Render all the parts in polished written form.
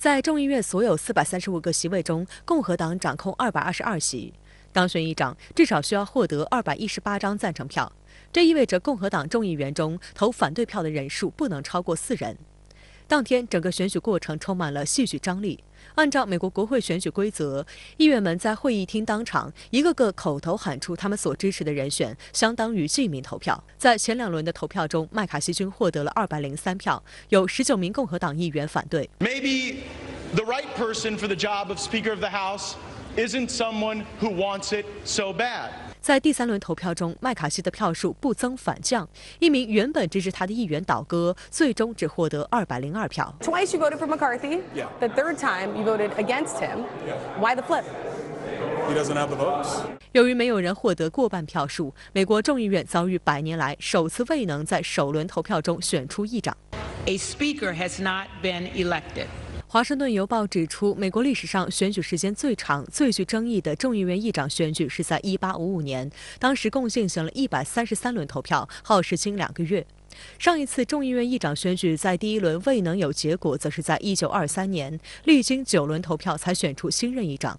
在众议院所有435个席位中，共和党掌控222席。当选议长至少需要获得218张赞成票，这意味着共和党众议员中投反对票的人数不能超过4人。当天，整个选举过程充满了戏剧张力。按照美国国会选举规则，议员们在会议厅当场一个个口头喊出他们所支持的人选，相当于记名投票。在前2轮的投票中，麦卡锡均获得了203票，有19名共和党议员反对。Maybe the right person for the job of Speaker of the House isn't someone who wants it so bad. 在第3轮投票中，麦卡锡的票数不增反降，一名原本支持他的议员倒戈，最终只获得202票。Twice you voted for McCarthy. Yeah. The third time you voted against him. Why the flip? He doesn't have the votes. 由于没有人获得过半票数，美国众议院遭遇100年来首次未能在首轮投票中选出议长。A speaker has not been elected. 华盛顿邮报指出，美国历史上选举时间最长、最具争议的众议院议长选举是在1855年，当时共进行了133轮投票，耗时近2个月。上一次众议院议长选举在第1轮未能有结果，则是在1923年，历经9轮投票才选出新任议长。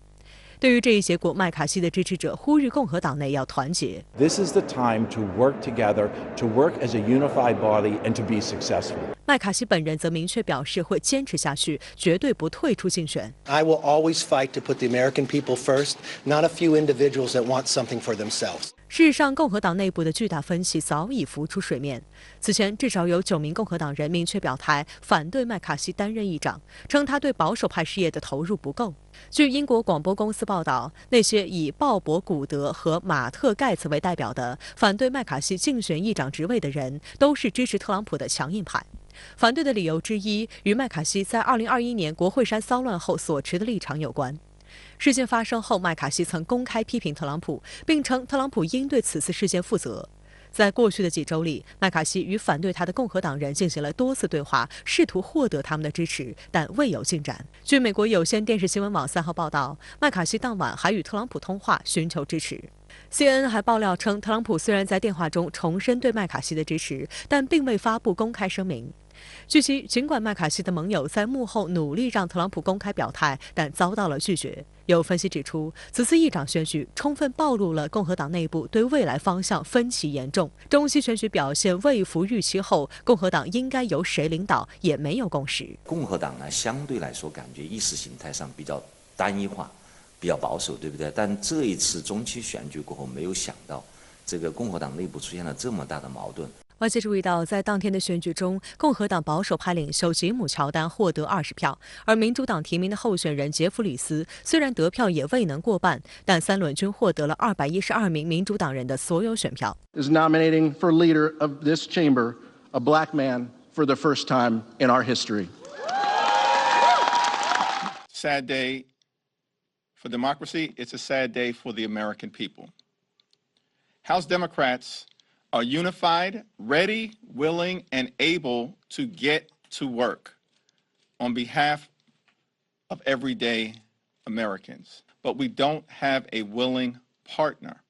对于这一结果，麦卡锡的支持者呼吁共和党内要团结。This is the time to work together, to work as a unified body, and to be successful. 麦卡锡本人则明确表示会坚持下去，绝对不退出竞选。I will always fight to put the American people first, not a few individuals that want something for themselves. 事实上，共和党内部的巨大分歧早已浮出水面。此前，至少有9名共和党人明确表态反对麦卡锡担任议长，称他对保守派事业的投入不够。据英国广播公司报道，那些以鲍勃·古德和马特·盖茨为代表的反对麦卡锡竞选议长职位的人，都是支持特朗普的强硬派。反对的理由之一与麦卡锡在2021年国会山骚乱后所持的立场有关。事件发生后，麦卡锡曾公开批评特朗普，并称特朗普应对此次事件负责。在过去的几周里，麦卡锡与反对他的共和党人进行了多次对话，试图获得他们的支持，但未有进展。据美国有线电视新闻网3号报道，麦卡锡当晚还与特朗普通话，寻求支持。CNN 还爆料称，特朗普虽然在电话中重申对麦卡锡的支持，但并未发布公开声明。据悉，尽管麦卡锡的盟友在幕后努力让特朗普公开表态，但遭到了拒绝。有分析指出，此次议长选举充分暴露了共和党内部对未来方向分歧严重。中期选举表现未符预期后，共和党应该由谁领导也没有共识。共和党呢，相对来说感觉意识形态上比较单一化，比较保守，对不对？但这一次中期选举过后，没有想到这个共和党内部出现了这么大的矛盾。外界注意到，在当天的选举中，共和党保守派领袖吉姆·乔丹获得20票，而民主党提名的候选人杰弗里斯虽然得票也未能过半，但3轮均获得了212名民主党人的所有选票。Is nominating for leader of this chamber a black man for the first time in our history. Sad day for democracy. It's a sad day for the American people. House Democrats are unified, ready, willing, and able to get to work on behalf of everyday Americans. But we don't have a willing partner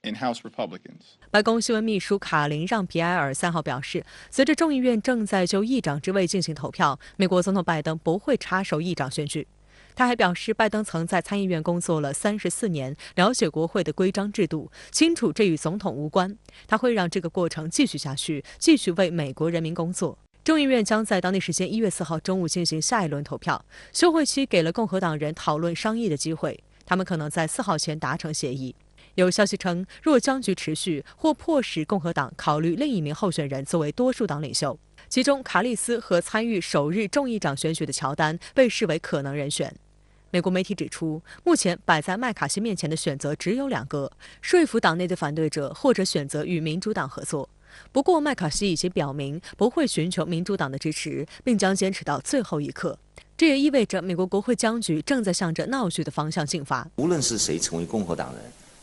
in House Republicans. 白宫新闻秘书卡琳·让皮埃尔3号表示，随着众议院正在就议长之位进行投票，美国总统拜登不会插手议长选举。他还表示，拜登曾在参议院工作了34年，了解国会的规章制度，清楚这与总统无关。他会让这个过程继续下去，继续为美国人民工作。众议院将在当地时间1月4号中午进行下一轮投票，休会期给了共和党人讨论商议的机会，他们可能在4号前达成协议。有消息称，若僵局持续，或迫使共和党考虑另一名候选人作为多数党领袖。其中，卡利斯和参与首日众议长选举的乔丹被视为可能人选。美国媒体指出，目前摆在麦卡锡面前的选择只有2个：说服党内的反对者，或者选择与民主党合作。不过，麦卡锡已经表明不会寻求民主党的支持，并将坚持到最后一刻。这也意味着美国国会僵局正在向着闹剧的方向进发。无论是谁成为共和党人，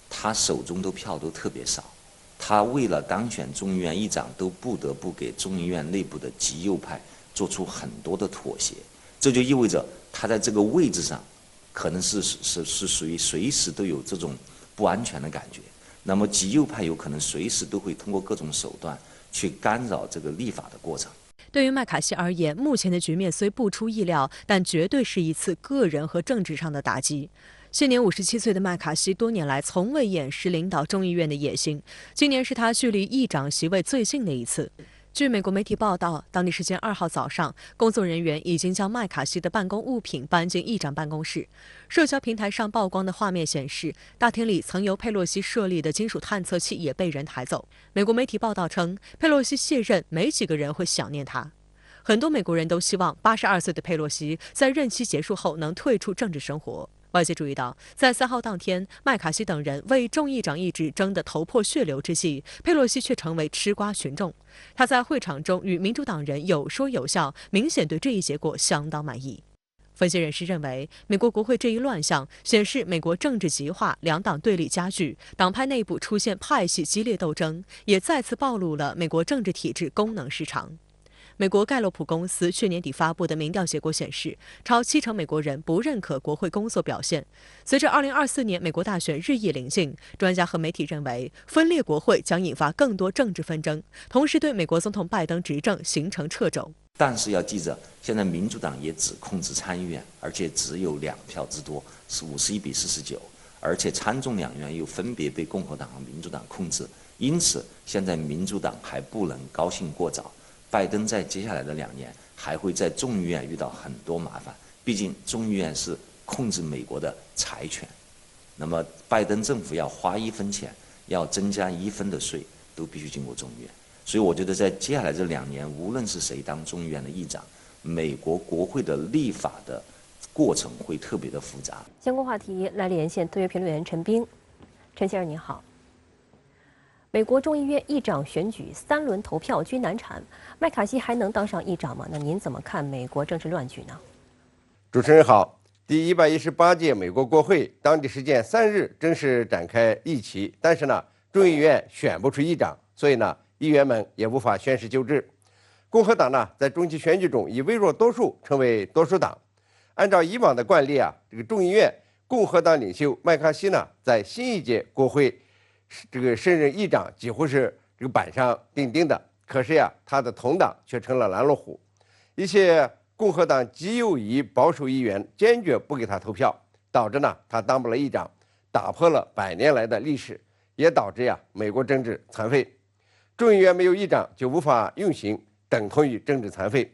他手中的票都特别少。他为了当选众议院议长，都不得不给众议院内部的极右派做出很多的妥协。这就意味着他在这个位置上，可能是属于随时都有这种不安全的感觉。那么极右派有可能随时都会通过各种手段去干扰这个立法的过程。对于麦卡锡而言，目前的局面虽不出意料，但绝对是一次个人和政治上的打击。现年57岁的麦卡锡多年来从未掩饰领导众议院的野心，今年是他距离议长席位最近的一次。据美国媒体报道，当地时间2号早上，工作人员已经将麦卡锡的办公物品搬进议长办公室。社交平台上曝光的画面显示，大厅里曾由佩洛西设立的金属探测器也被人抬走。美国媒体报道称，佩洛西卸任，没几个人会想念他。很多美国人都希望82岁的佩洛西在任期结束后能退出政治生活。外界注意到，在3号当天，麦卡锡等人为众议长一职争得头破血流之际，佩洛西却成为吃瓜群众。他在会场中与民主党人有说有笑，明显对这一结果相当满意。分析人士认为，美国国会这一乱象显示美国政治极化，两党对立加剧，党派内部出现派系激烈斗争，也再次暴露了美国政治体制功能失常。美国盖洛普公司去年底发布的民调结果显示，超70%美国人不认可国会工作表现。随着2024年美国大选日益临近，专家和媒体认为，分裂国会将引发更多政治纷争，同时对美国总统拜登执政形成掣肘。但是要记着，现在民主党也只控制参议院，而且只有2票之多，是51比49，而且参众两院又分别被共和党和民主党控制，因此现在民主党还不能高兴过早。拜登在接下来的2年还会在众议院遇到很多麻烦，毕竟众议院是控制美国的财权，那么拜登政府要花1分钱，要增加1分的税，都必须经过众议院。所以我觉得在接下来这2年，无论是谁当众议院的议长，美国国会的立法的过程会特别的复杂。相关话题来连线特约评论员陈斌。陈先生您好。美国众议院议长选举3轮投票均难产，麦卡锡还能当上议长吗？那您怎么看美国政治乱局呢？主持人好。第118届美国国会当地时间3日正式展开议期，但是呢，众议院选不出议长，所以呢，议员们也无法宣誓就职。共和党呢，在中期选举中以微弱多数成为多数党。按照以往的惯例啊，这个众议院共和党领袖麦卡锡呢，在新一届国会升任议长几乎是这个板上钉钉的。可是呀，他的同党却成了拦路虎，一些共和党极右翼保守议员坚决不给他投票，导致呢他当不了议长，打破了100年来的历史，也导致呀美国政治残废。众议院没有议长就无法运行，等同于政治残废。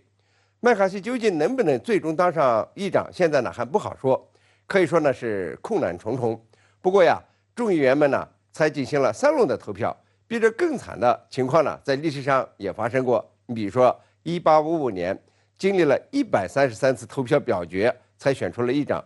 麦卡锡究竟能不能最终当上议长，现在呢还不好说，可以说呢是困难重重。不过呀，众议员们呢才进行了3轮的投票，比这更惨的情况呢在历史上也发生过。你比如说1855年，经历了133次投票表决才选出了议长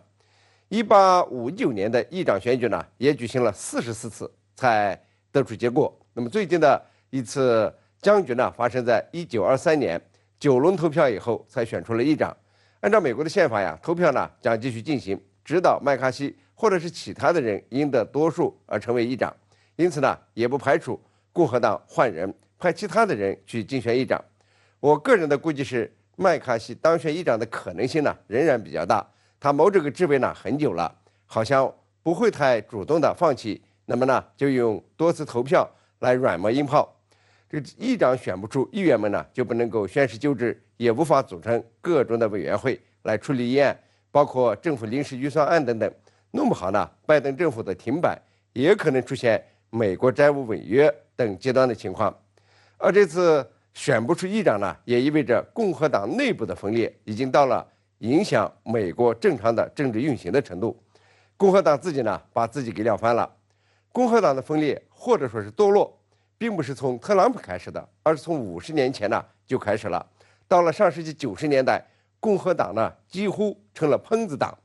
；1859年的议长选举呢也举行了44次才得出结果。那么最近的一次僵局呢发生在1923年，9轮投票以后才选出了议长。按照美国的宪法呀，投票呢将继续进行，直到麦卡锡或者是其他的人赢得多数而成为议长。因此呢，也不排除共和党换人，派其他的人去竞选议长。我个人的估计是，麦卡锡当选议长的可能性呢仍然比较大。他谋这个职位呢很久了，好像不会太主动的放弃，那么呢就用多次投票来软磨硬泡。这个议长选不出，议员们呢就不能够宣誓就职，也无法组成各种的委员会来处理议案，包括政府临时预算案等等。弄不好呢，拜登政府的停摆也可能出现美国债务违约等极端的情况。而这次选不出议长呢，也意味着共和党内部的分裂已经到了影响美国正常的政治运行的程度。共和党自己呢把自己给撂翻了。共和党的分裂或者说是堕落，并不是从特朗普开始的，而是从50年前呢就开始了。到了上世纪90年代，共和党呢几乎成了喷子党，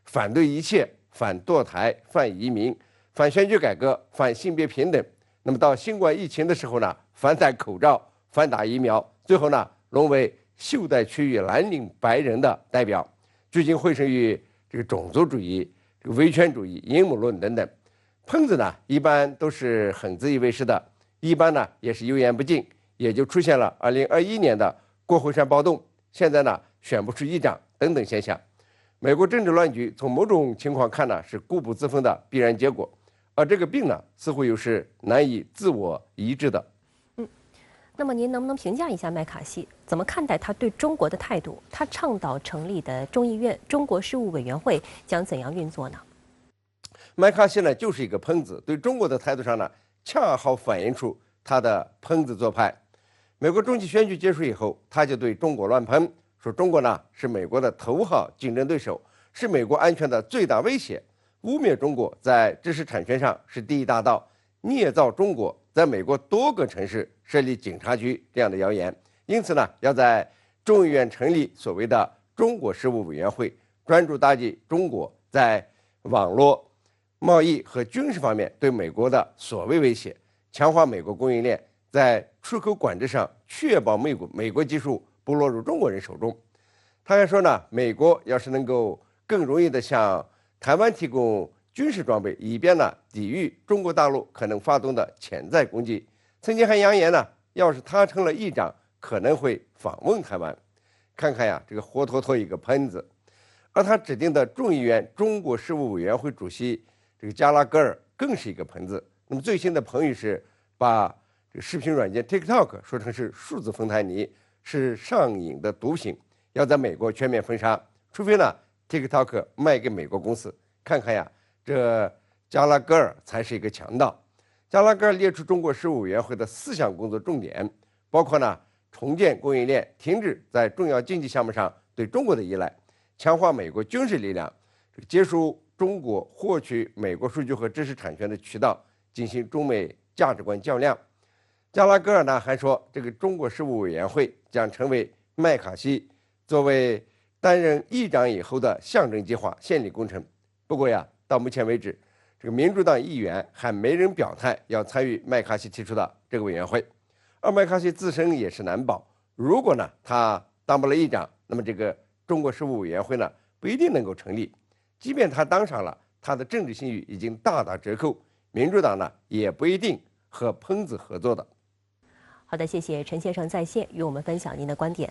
反对一切，反堕胎、反移民、反选举改革、反性别平等。那么到新冠疫情的时候呢，反戴口罩、反打疫苗，最后呢沦为袖带区域蓝领白人的代表，最近汇成于这个种族主义、这个维权主义、阴谋论等等。喷子呢一般都是很自以为是的，一般呢也是油盐不进，也就出现了2021年的国会山暴动，现在呢选不出议长等等现象。美国政治乱局从某种情况看呢是固步自封的必然结果，而这个病呢似乎又是难以自我医治的。那么您能不能评价一下麦卡锡怎么看待他对中国的态度？他倡导成立的众议院中国事务委员会将怎样运作呢？麦卡锡呢就是一个喷子，对中国的态度上呢，恰好反映出他的喷子做派。美国中期选举结束以后，他就对中国乱喷，说中国呢是美国的头号竞争对手，是美国安全的最大威胁，污蔑中国在知识产权上是第一大盗，捏造中国在美国多个城市设立警察局这样的谣言。因此呢，要在众议院成立所谓的中国事务委员会，专注打击中国在网络、贸易和军事方面对美国的所谓威胁，强化美国供应链，在出口管制上确保美国技术不落入中国人手中。他还说呢，美国要是能够更容易地向台湾提供军事装备，以便呢抵御中国大陆可能发动的潜在攻击。曾经还扬言呢，要是他成了议长，可能会访问台湾。看看呀，这个活脱脱一个喷子。而他指定的众议院中国事务委员会主席这个加拉戈尔更是一个喷子。那么最新的评语是把这个视频软件 TikTok 说成是数字芬太尼，是上瘾的毒品，要在美国全面封杀，除非呢 TikTok 卖给美国公司。看看呀，这加拉戈尔才是一个强盗。加拉戈尔列出中国事务委员会的4项工作重点，包括呢重建供应链，停止在重要经济项目上对中国的依赖，强化美国军事力量，结束中国获取美国数据和知识产权的渠道，进行中美价值观较量。加拉戈尔呢还说，这个中国事务委员会将成为麦卡锡作为担任议长以后的象征计划献礼工程。不过呀，到目前为止，这个民主党议员还没人表态要参与麦卡锡提出的这个委员会，而麦卡锡自身也是难保。如果呢他当不了议长，那么这个中国事务委员会呢不一定能够成立。即便他当上了，他的政治信誉已经大打折扣，民主党呢也不一定和喷子合作的。好的，谢谢陈先生在线与我们分享您的观点。